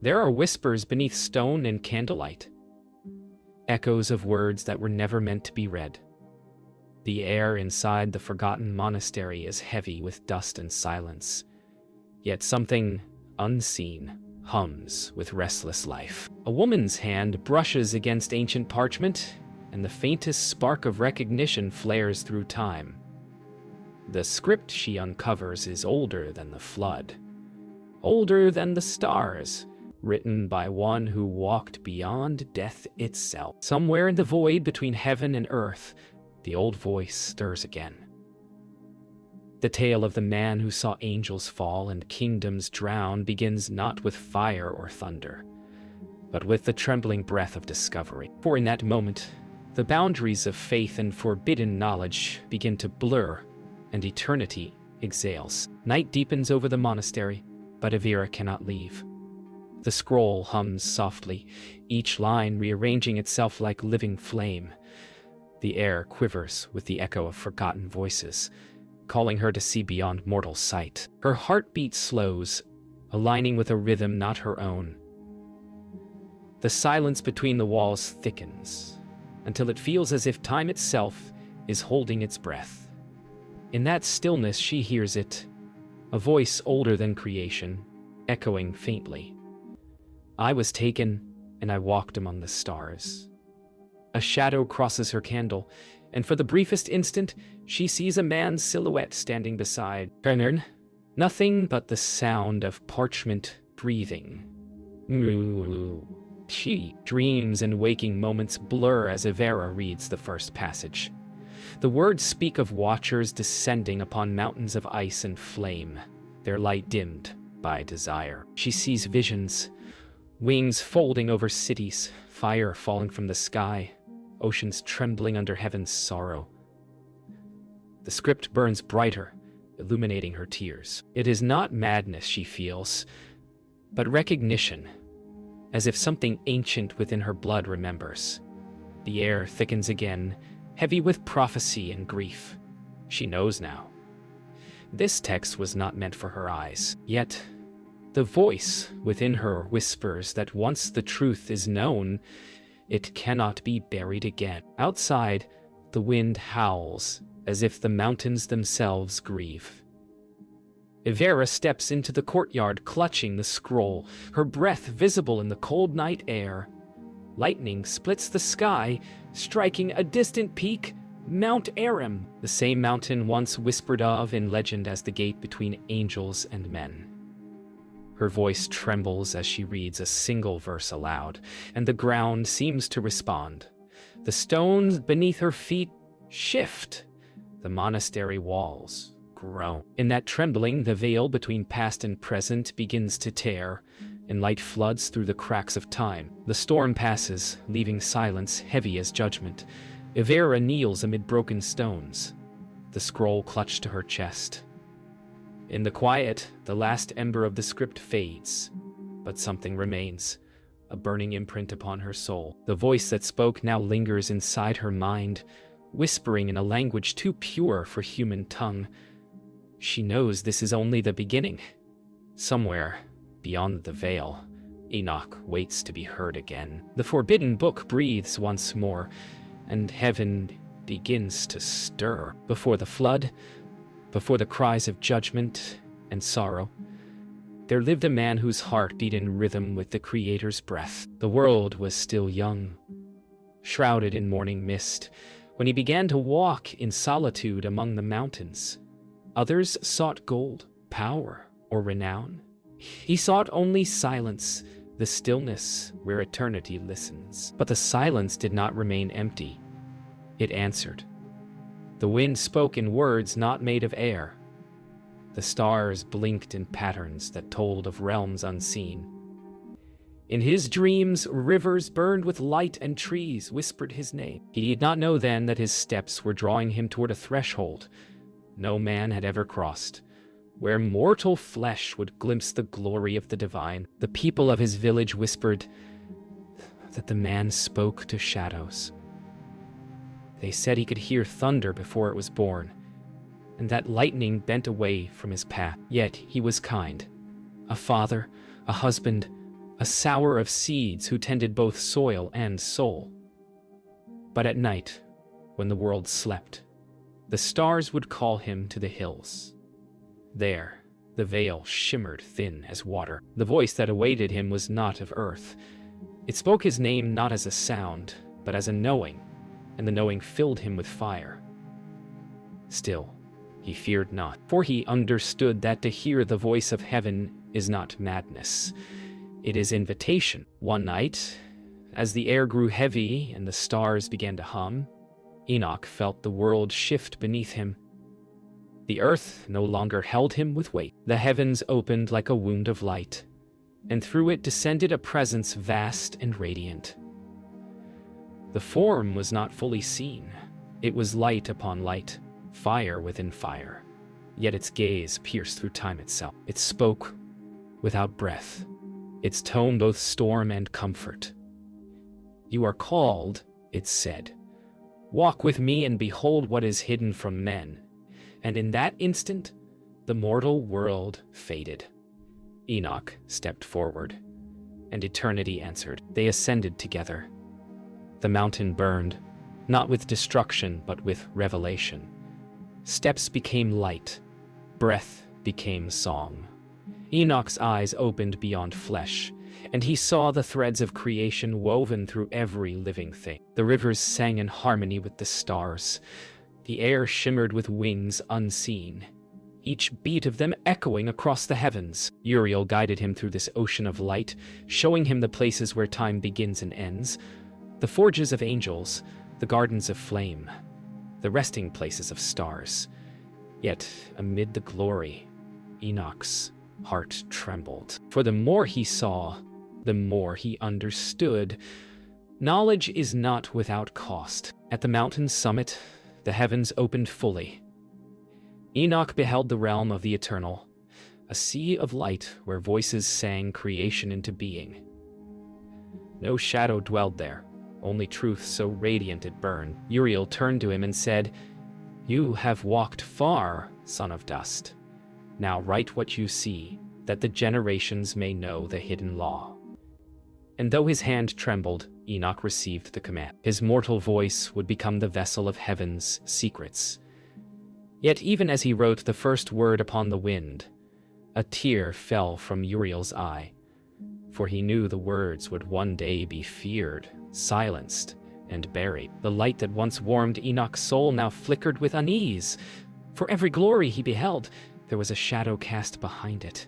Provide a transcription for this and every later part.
There are whispers beneath stone and candlelight, echoes of words that were never meant to be read. The air inside the forgotten monastery is heavy with dust and silence, yet something unseen hums with restless life. A woman's hand brushes against ancient parchment, and the faintest spark of recognition flares through time. The script she uncovers is older than the flood, older than the stars, written by one who walked beyond death itself. Somewhere in the void between heaven and earth, the old voice stirs again. The tale of the man who saw angels fall and kingdoms drown begins not with fire or thunder, but with the trembling breath of discovery. For in that moment, the boundaries of faith and forbidden knowledge begin to blur, and eternity exhales. Night deepens over the monastery, but Avira cannot leave. The scroll hums softly, each line rearranging itself like living flame. The air quivers with the echo of forgotten voices, calling her to see beyond mortal sight. Her heartbeat slows, aligning with a rhythm not her own. The silence between the walls thickens, until it feels as if time itself is holding its breath. In that stillness she hears it, a voice older than creation, echoing faintly. I was taken, and I walked among the stars. A shadow crosses her candle, and for the briefest instant, she sees a man's silhouette standing beside her. Nothing but the sound of parchment breathing. She dreams and waking moments blur as Avira reads the first passage. The words speak of watchers descending upon mountains of ice and flame, their light dimmed by desire. She sees visions, wings folding over cities, fire falling from the sky, oceans trembling under heaven's sorrow. The script burns brighter, illuminating her tears. It is not madness she feels, but recognition, as if something ancient within her blood remembers. The air thickens again, heavy with prophecy and grief. She knows now. This text was not meant for her eyes, yet the voice within her whispers that once the truth is known, it cannot be buried again. Outside, the wind howls as if the mountains themselves grieve. Avira steps into the courtyard clutching the scroll, her breath visible in the cold night air. Lightning splits the sky, striking a distant peak, Mount Aram, the same mountain once whispered of in legend as the gate between angels and men. Her voice trembles as she reads a single verse aloud, and the ground seems to respond. The stones beneath her feet shift. The monastery walls groan. In that trembling, the veil between past and present begins to tear, and light floods through the cracks of time. The storm passes, leaving silence heavy as judgment. Avira kneels amid broken stones, the scroll clutched to her chest. In the quiet, the last ember of the script fades, but something remains, a burning imprint upon her soul. The voice that spoke now lingers inside her mind, whispering in a language too pure for human tongue. She knows this is only the beginning. Somewhere, beyond the veil, Enoch waits to be heard again. The forbidden book breathes once more, and heaven begins to stir. Before the flood, before the cries of judgment and sorrow, there lived a man whose heart beat in rhythm with the Creator's breath. The world was still young, shrouded in morning mist, when he began to walk in solitude among the mountains. Others sought gold, power, or renown. He sought only silence, the stillness where eternity listens. But the silence did not remain empty. It answered. The wind spoke in words not made of air. The stars blinked in patterns that told of realms unseen. In his dreams, rivers burned with light and trees whispered his name. He did not know then that his steps were drawing him toward a threshold no man had ever crossed, where mortal flesh would glimpse the glory of the divine. The people of his village whispered that the man spoke to shadows. They said he could hear thunder before it was born, and that lightning bent away from his path. Yet he was kind, a father, a husband, a sower of seeds who tended both soil and soul. But at night, when the world slept, the stars would call him to the hills. There, the veil shimmered thin as water. The voice that awaited him was not of earth. It spoke his name not as a sound, but as a knowing, and the knowing filled him with fire. Still, he feared not, for he understood that to hear the voice of heaven is not madness. It is invitation. One night, as the air grew heavy and the stars began to hum, Enoch felt the world shift beneath him. The earth no longer held him with weight. The heavens opened like a wound of light, and through it descended a presence vast and radiant. The form was not fully seen. It was light upon light, fire within fire. Yet its gaze pierced through time itself. It spoke without breath, its tone both storm and comfort. "You are called," it said. "Walk with me and behold what is hidden from men." And in that instant, the mortal world faded. Enoch stepped forward, and eternity answered. They ascended together. The mountain burned, not with destruction, but with revelation. Steps became light, breath became song. Enoch's eyes opened beyond flesh, and he saw the threads of creation woven through every living thing. The rivers sang in harmony with the stars. The air shimmered with wings unseen, each beat of them echoing across the heavens. Uriel guided him through this ocean of light, showing him the places where time begins and ends, the forges of angels, the gardens of flame, the resting places of stars. Yet, amid the glory, Enoch's heart trembled. For the more he saw, the more he understood. Knowledge is not without cost. At the mountain's summit, the heavens opened fully. Enoch beheld the realm of the eternal, a sea of light where voices sang creation into being. No shadow dwelled there, only truth so radiant it burned. Uriel turned to him and said, "You have walked far, son of dust. Now write what you see, that the generations may know the hidden law." And though his hand trembled, Enoch received the command. His mortal voice would become the vessel of heaven's secrets. Yet even as he wrote the first word upon the wind, a tear fell from Uriel's eye, for he knew the words would one day be feared, silenced, and buried. The light that once warmed Enoch's soul now flickered with unease. For every glory he beheld, there was a shadow cast behind it.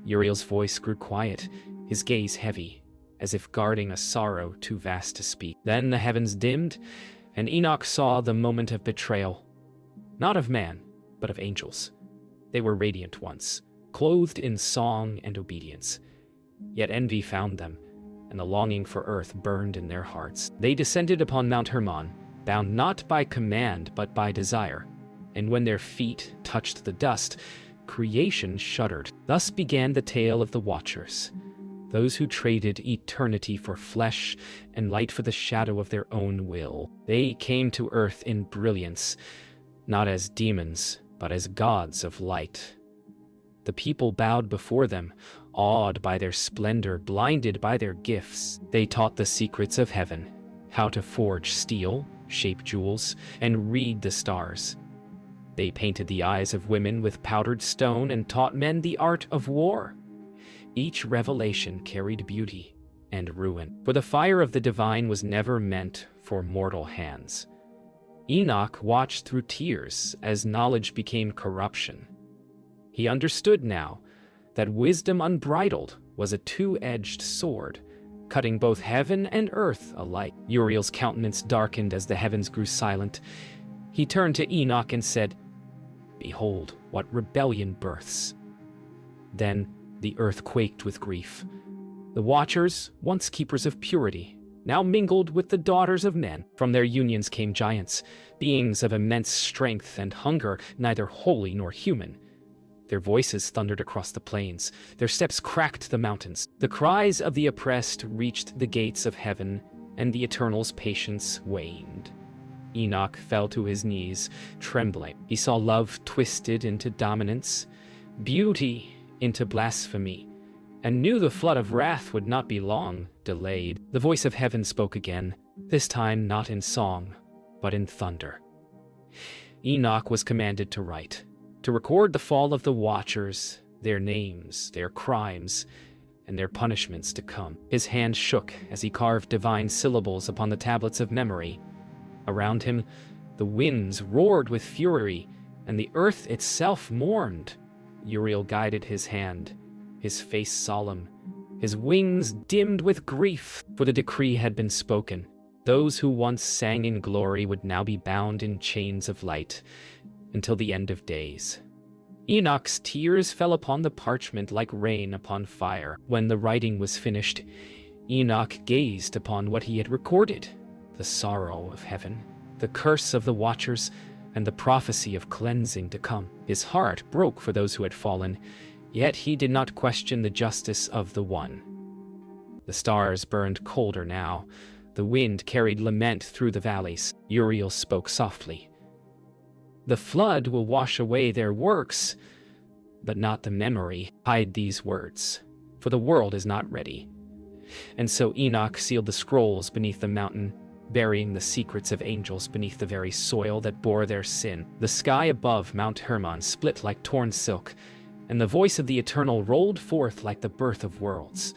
Uriel's voice grew quiet, his gaze heavy, as if guarding a sorrow too vast to speak. Then the heavens dimmed, and Enoch saw the moment of betrayal. Not of man, but of angels. They were radiant once, clothed in song and obedience. Yet envy found them, and the longing for earth burned in their hearts. They descended upon Mount Hermon, bound not by command but by desire. And when their feet touched the dust, creation shuddered. Thus began the tale of the Watchers, those who traded eternity for flesh and light for the shadow of their own will. They came to earth in brilliance, not as demons, but as gods of light. The people bowed before them, awed by their splendor, blinded by their gifts. They taught the secrets of heaven, how to forge steel, shape jewels, and read the stars. They painted the eyes of women with powdered stone and taught men the art of war. Each revelation carried beauty and ruin, for the fire of the divine was never meant for mortal hands. Enoch watched through tears as knowledge became corruption. He understood now that wisdom unbridled was a two-edged sword, cutting both heaven and earth alike. Uriel's countenance darkened as the heavens grew silent. He turned to Enoch and said, "Behold, what rebellion births." Then the earth quaked with grief. The Watchers, once keepers of purity, now mingled with the daughters of men. From their unions came giants, beings of immense strength and hunger, neither holy nor human. Their voices thundered across the plains. Their steps cracked the mountains. The cries of the oppressed reached the gates of heaven, and the Eternal's patience waned. Enoch fell to his knees, trembling. He saw love twisted into dominance, beauty into blasphemy, and knew the flood of wrath would not be long delayed. The voice of heaven spoke again, this time not in song, but in thunder. Enoch was commanded to write, to record the fall of the watchers, their names, their crimes, and their punishments to come. His hand shook as he carved divine syllables upon the tablets of memory. Around him, the winds roared with fury, and the earth itself mourned. Uriel guided his hand, his face solemn, his wings dimmed with grief, for the decree had been spoken. Those who once sang in glory would now be bound in chains of light until the end of days. Enoch's tears fell upon the parchment like rain upon fire. When the writing was finished, Enoch gazed upon what he had recorded, the sorrow of heaven, the curse of the watchers, and the prophecy of cleansing to come. His heart broke for those who had fallen, yet he did not question the justice of the One. The stars burned colder now. The wind carried lament through the valleys. Uriel spoke softly. The flood will wash away their works, but not the memory. Hide these words, for the world is not ready. And so Enoch sealed the scrolls beneath the mountain, burying the secrets of angels beneath the very soil that bore their sin. The sky above Mount Hermon split like torn silk, and the voice of the Eternal rolled forth like the birth of worlds.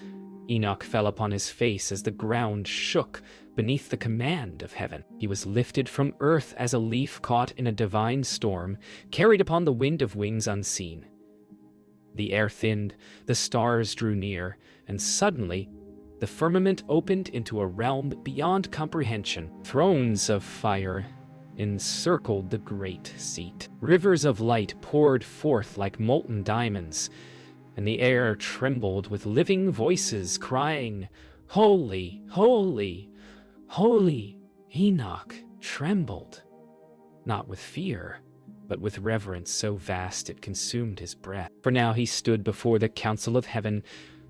Enoch fell upon his face as the ground shook beneath the command of heaven. He was lifted from earth as a leaf caught in a divine storm, carried upon the wind of wings unseen. The air thinned, the stars drew near, and suddenly the firmament opened into a realm beyond comprehension. Thrones of fire encircled the great seat. Rivers of light poured forth like molten diamonds, and the air trembled with living voices crying, "Holy, holy, holy." Enoch trembled, not with fear, but with reverence so vast it consumed his breath. For now he stood before the council of heaven,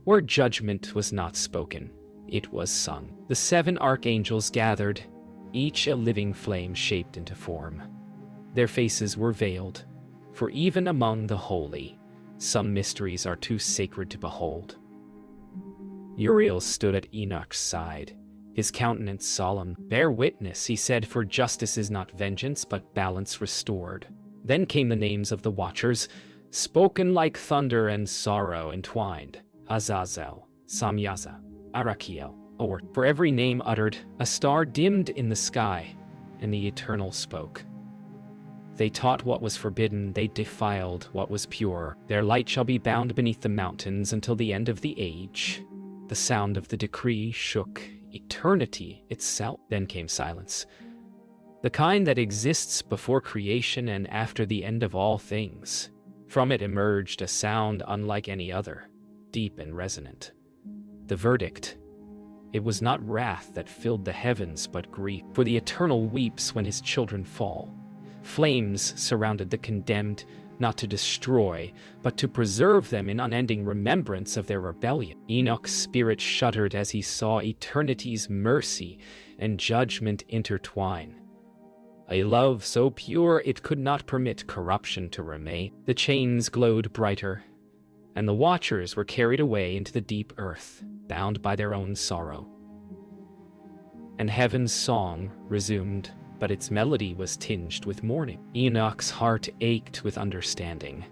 where judgment was not spoken, it was sung. The 7 archangels gathered, each a living flame shaped into form. Their faces were veiled, for even among the holy, some mysteries are too sacred to behold. Uriel stood at Enoch's side, his countenance solemn. "Bear witness," he said, "for justice is not vengeance, but balance restored." Then came the names of the watchers, spoken like thunder and sorrow entwined. Azazel, Samyaza, Arakiel, or for every name uttered, a star dimmed in the sky, and the Eternal spoke. They taught what was forbidden, they defiled what was pure. Their light shall be bound beneath the mountains until the end of the age. The sound of the decree shook eternity itself. Then came silence, the kind that exists before creation and after the end of all things. From it emerged a sound unlike any other, deep and resonant. The verdict. It was not wrath that filled the heavens, but grief, for the Eternal weeps when his children fall. Flames surrounded the condemned, not to destroy, but to preserve them in unending remembrance of their rebellion. Enoch's spirit shuddered as he saw eternity's mercy and judgment intertwine. A love so pure it could not permit corruption to remain. The chains glowed brighter, and the watchers were carried away into the deep earth, bound by their own sorrow. And heaven's song resumed, but its melody was tinged with mourning. Enoch's heart ached with understanding.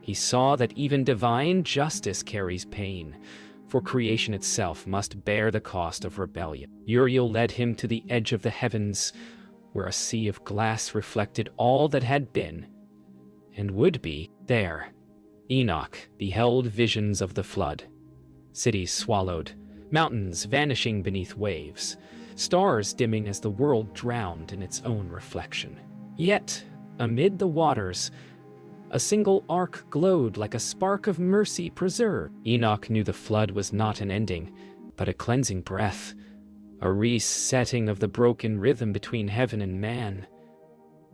He saw that even divine justice carries pain, for creation itself must bear the cost of rebellion. Uriel led him to the edge of the heavens, where a sea of glass reflected all that had been and would be. There, Enoch beheld visions of the flood, cities swallowed, mountains vanishing beneath waves, stars dimming as the world drowned in its own reflection. Yet, amid the waters, a single ark glowed like a spark of mercy preserved. Enoch knew the flood was not an ending, but a cleansing breath, a resetting of the broken rhythm between heaven and man.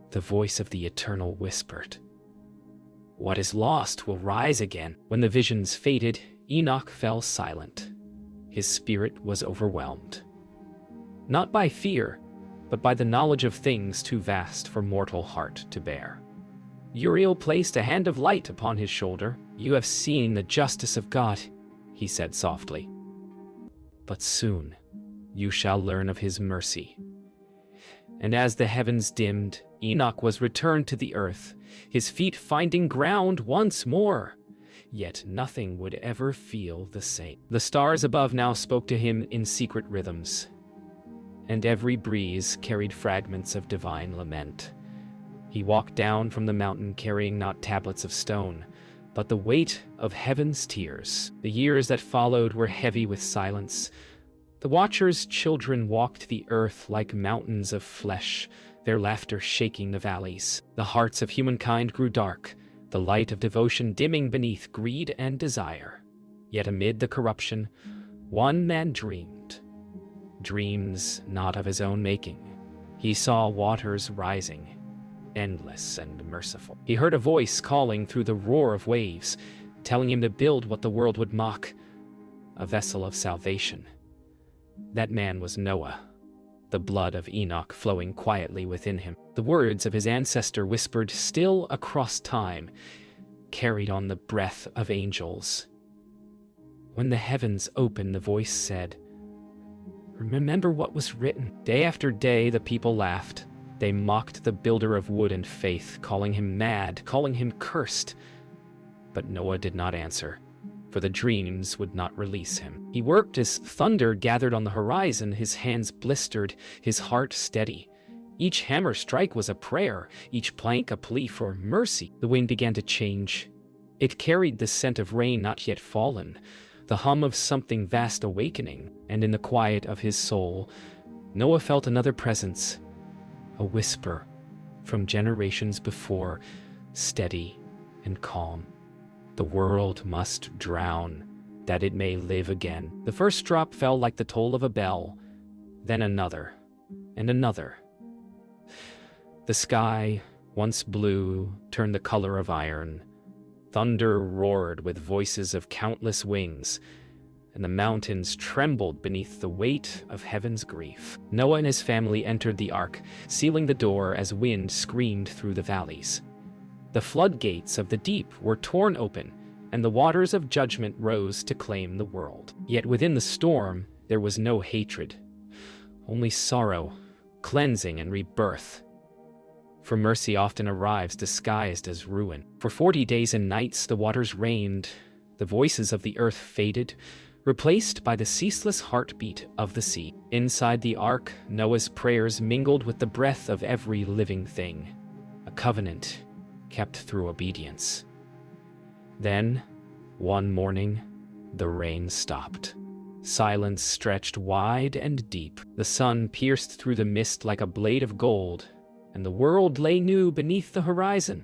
The voice of the Eternal whispered, "What is lost will rise again." When the visions faded, Enoch fell silent. His spirit was overwhelmed. Not by fear, but by the knowledge of things too vast for mortal heart to bear. Uriel placed a hand of light upon his shoulder. "You have seen the justice of God," he said softly. "But soon you shall learn of his mercy." And as the heavens dimmed, Enoch was returned to the earth, his feet finding ground once more. Yet nothing would ever feel the same. The stars above now spoke to him in secret rhythms, and every breeze carried fragments of divine lament. He walked down from the mountain carrying not tablets of stone, but the weight of heaven's tears. The years that followed were heavy with silence. The Watcher's children walked the earth like mountains of flesh, their laughter shaking the valleys. The hearts of humankind grew dark, the light of devotion dimming beneath greed and desire. Yet amid the corruption, one man dreamed. Dreams not of his own making. He saw waters rising, endless and merciful. He heard a voice calling through the roar of waves, telling him to build what the world would mock, a vessel of salvation. That man was Noah, the blood of Enoch flowing quietly within him. The words of his ancestor whispered still across time, carried on the breath of angels. When the heavens opened, the voice said, "Remember what was written." Day after day the people laughed. They mocked the builder of wood and faith, calling him mad, calling him cursed. But Noah did not answer, for the dreams would not release him. He worked as thunder gathered on the horizon, his hands blistered, his heart steady. Each hammer strike was a prayer, each plank a plea for mercy. The wind began to change. It carried the scent of rain not yet fallen, the hum of something vast awakening, and in the quiet of his soul, Noah felt another presence, a whisper from generations before, steady and calm. The world must drown, that it may live again. The first drop fell like the toll of a bell, then another, and another. The sky, once blue, turned the color of iron. Thunder roared with voices of countless wings, and the mountains trembled beneath the weight of heaven's grief. Noah and his family entered the ark, sealing the door as wind screamed through the valleys. The floodgates of the deep were torn open, and the waters of judgment rose to claim the world. Yet within the storm, there was no hatred, only sorrow, cleansing, and rebirth. For mercy often arrives disguised as ruin. For 40 days and nights the waters rained, the voices of the earth faded, replaced by the ceaseless heartbeat of the sea. Inside the ark, Noah's prayers mingled with the breath of every living thing, a covenant kept through obedience. Then, one morning, the rain stopped. Silence stretched wide and deep. The sun pierced through the mist like a blade of gold, and the world lay new beneath the horizon.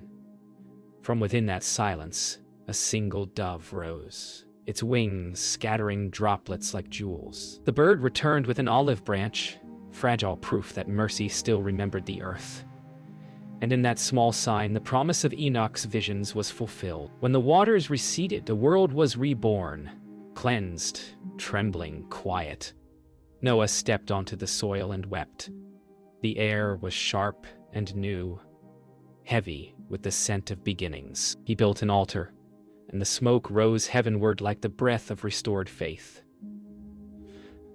From within that silence, a single dove rose, its wings scattering droplets like jewels. The bird returned with an olive branch, fragile proof that mercy still remembered the earth. And in that small sign, the promise of Enoch's visions was fulfilled. When the waters receded, the world was reborn, cleansed, trembling, quiet. Noah stepped onto the soil and wept. The air was sharp and new, heavy with the scent of beginnings. He built an altar, and the smoke rose heavenward like the breath of restored faith.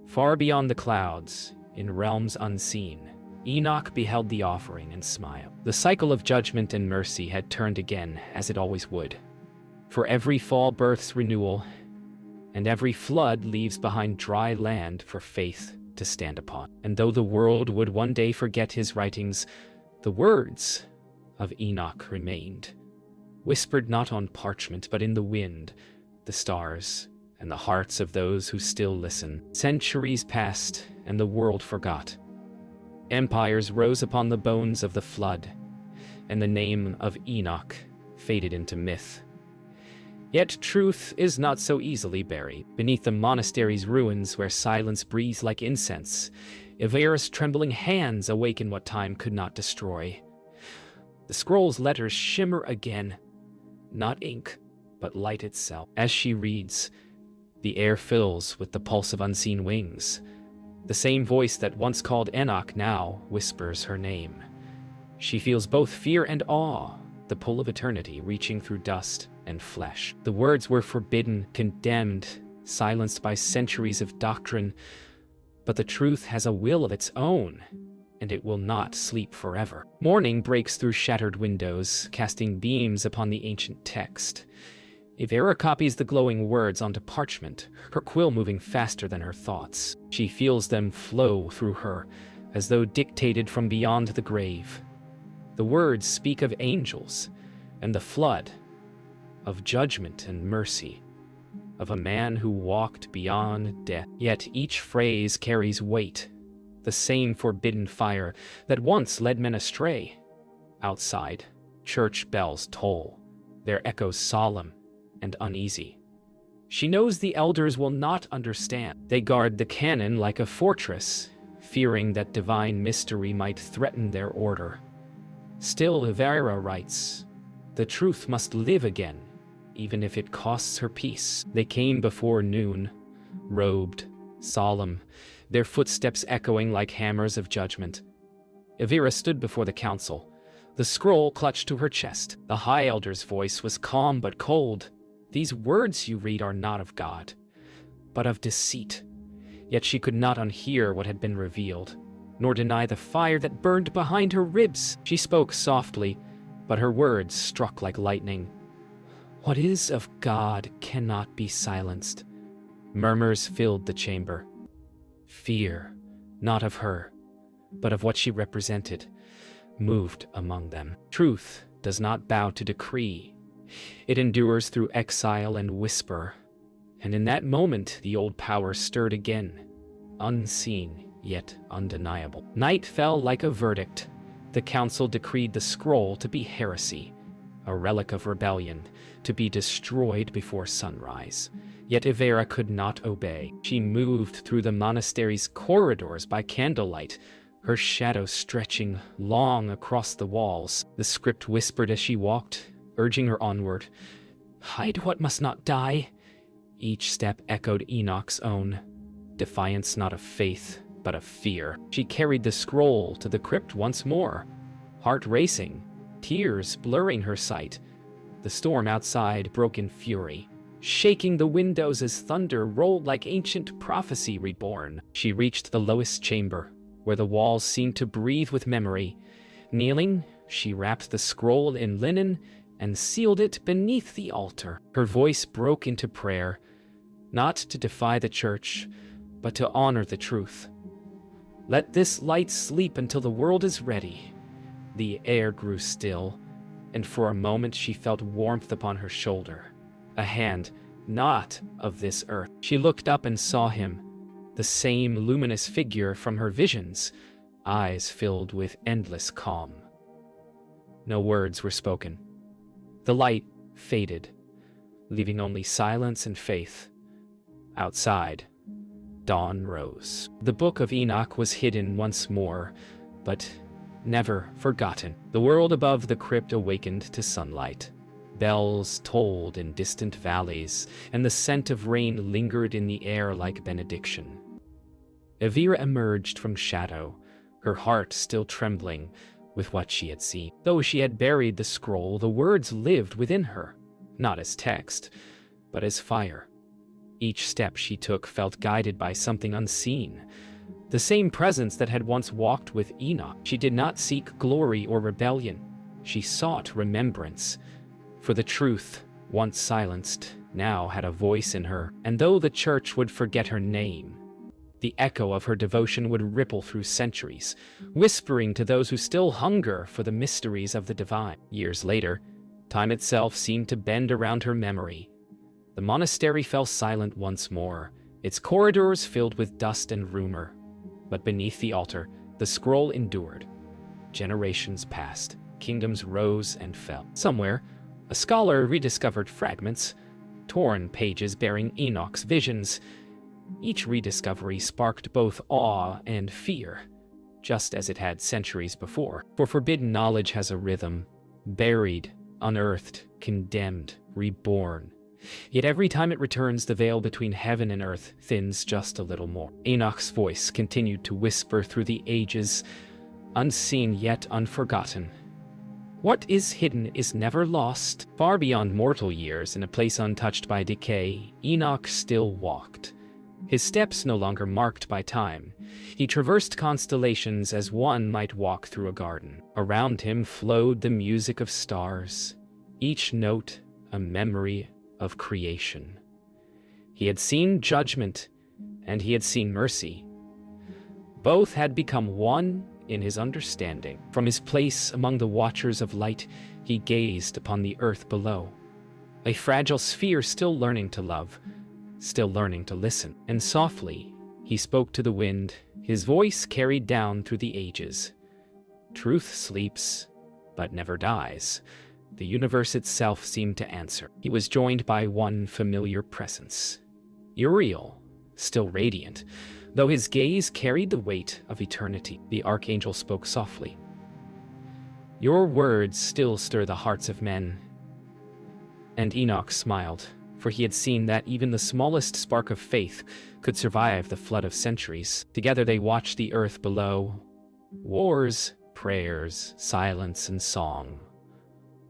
Far beyond the clouds, in realms unseen, Enoch beheld the offering and smiled. The cycle of judgment and mercy had turned again, as it always would. For every fall births renewal, and every flood leaves behind dry land for faith to stand upon. And though the world would one day forget his writings, the words of Enoch remained, whispered not on parchment but in the wind, the stars, and the hearts of those who still listen. Centuries passed, and the world forgot. Empires rose upon the bones of the flood, and the name of Enoch faded into myth. Yet truth is not so easily buried. Beneath the monastery's ruins where silence breathes like incense, Ivera's trembling hands awaken what time could not destroy. The scroll's letters shimmer again, not ink, but light itself. As she reads, the air fills with the pulse of unseen wings. The same voice that once called Enoch now whispers her name. She feels both fear and awe, the pull of eternity reaching through dust and flesh. The words were forbidden, condemned, silenced by centuries of doctrine, but the truth has a will of its own, and it will not sleep forever. Morning breaks through shattered windows, casting beams upon the ancient text. Evera copies the glowing words onto parchment, her quill moving faster than her thoughts. She feels them flow through her, as though dictated from beyond the grave. The words speak of angels and the flood, of judgment and mercy, of a man who walked beyond death. Yet each phrase carries weight, the same forbidden fire that once led men astray. Outside, church bells toll, their echoes solemn and uneasy. She knows the elders will not understand. They guard the canon like a fortress, fearing that divine mystery might threaten their order. Still, Evera writes, "The truth must live again, even if it costs her peace." They came before noon, robed, solemn, their footsteps echoing like hammers of judgment. Evera stood before the council, the scroll clutched to her chest. The high elder's voice was calm but cold. "These words you read are not of God, but of deceit." Yet she could not unhear what had been revealed, nor deny the fire that burned behind her ribs. She spoke softly, but her words struck like lightning. "What is of God cannot be silenced." Murmurs filled the chamber. Fear, not of her, but of what she represented, moved among them. Truth does not bow to decree. It endures through exile and whisper. And in that moment, the old power stirred again, unseen yet undeniable. Night fell like a verdict. The council decreed the scroll to be heresy, a relic of rebellion, to be destroyed before sunrise. Yet Evera could not obey. She moved through the monastery's corridors by candlelight, her shadow stretching long across the walls. The script whispered as she walked, urging her onward. "Hide what must not die." Each step echoed Enoch's own. Defiance not of faith, but of fear. She carried the scroll to the crypt once more, heart racing, tears blurring her sight. The storm outside broke in fury, shaking the windows as thunder rolled like ancient prophecy reborn. She reached the lowest chamber, where the walls seemed to breathe with memory. Kneeling, she wrapped the scroll in linen and sealed it beneath the altar. Her voice broke into prayer, not to defy the church, but to honor the truth. "Let this light sleep until the world is ready." The air grew still, and for a moment she felt warmth upon her shoulder. A hand, not of this earth. She looked up and saw him, the same luminous figure from her visions, eyes filled with endless calm. No words were spoken. The light faded, leaving only silence and faith. Outside, dawn rose. The Book of Enoch was hidden once more, but never forgotten. The world above the crypt awakened to sunlight. Bells tolled in distant valleys, and the scent of rain lingered in the air like benediction. Evera emerged from shadow, her heart still trembling with what she had seen. Though she had buried the scroll, the words lived within her, not as text, but as fire. Each step she took felt guided by something unseen, the same presence that had once walked with Enoch. She did not seek glory or rebellion. She sought remembrance, for the truth, once silenced, now had a voice in her. And though the church would forget her name, the echo of her devotion would ripple through centuries, whispering to those who still hunger for the mysteries of the divine. Years later, time itself seemed to bend around her memory. The monastery fell silent once more, its corridors filled with dust and rumor. But beneath the altar, the scroll endured. Generations passed, kingdoms rose and fell. Somewhere, a scholar rediscovered fragments, torn pages bearing Enoch's visions. Each rediscovery sparked both awe and fear, just as it had centuries before. For forbidden knowledge has a rhythm, buried, unearthed, condemned, reborn. Yet every time it returns, the veil between heaven and earth thins just a little more. Enoch's voice continued to whisper through the ages, unseen yet unforgotten. What is hidden is never lost. Far beyond mortal years, in a place untouched by decay, Enoch still walked. His steps no longer marked by time. He traversed constellations as one might walk through a garden. Around him flowed the music of stars, each note a memory of creation. He had seen judgment, and he had seen mercy. Both had become one in his understanding. From his place among the watchers of light, he gazed upon the earth below, a fragile sphere still learning to love, still learning to listen. And softly, he spoke to the wind, his voice carried down through the ages. Truth sleeps, but never dies. The universe itself seemed to answer. He was joined by one familiar presence. Uriel, still radiant, though his gaze carried the weight of eternity. The archangel spoke softly. Your words still stir the hearts of men. And Enoch smiled, for he had seen that even the smallest spark of faith could survive the flood of centuries. Together they watched the earth below. Wars, prayers, silence, and song,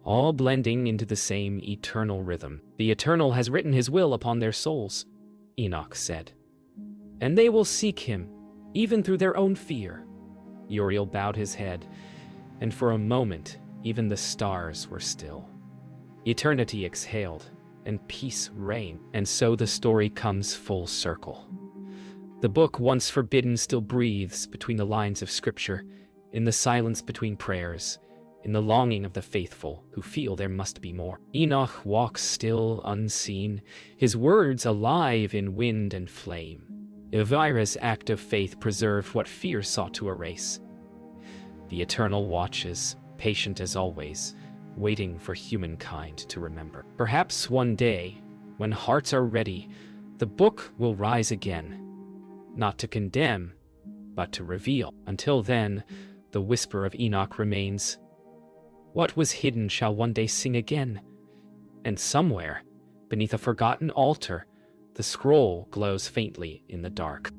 all blending into the same eternal rhythm. The Eternal has written his will upon their souls, Enoch said, and they will seek him, even through their own fear. Uriel bowed his head, and for a moment, even the stars were still. Eternity exhaled, and peace reigned. And so the story comes full circle. The book once forbidden still breathes between the lines of Scripture, in the silence between prayers, in the longing of the faithful who feel there must be more. Enoch walks still unseen, his words alive in wind and flame. Elvira's act of faith preserved what fear sought to erase. The Eternal watches, patient as always, waiting for humankind to remember. Perhaps one day, when hearts are ready, the book will rise again, not to condemn, but to reveal. Until then, the whisper of Enoch remains. What was hidden shall one day sing again. And somewhere, beneath a forgotten altar, the scroll glows faintly in the dark.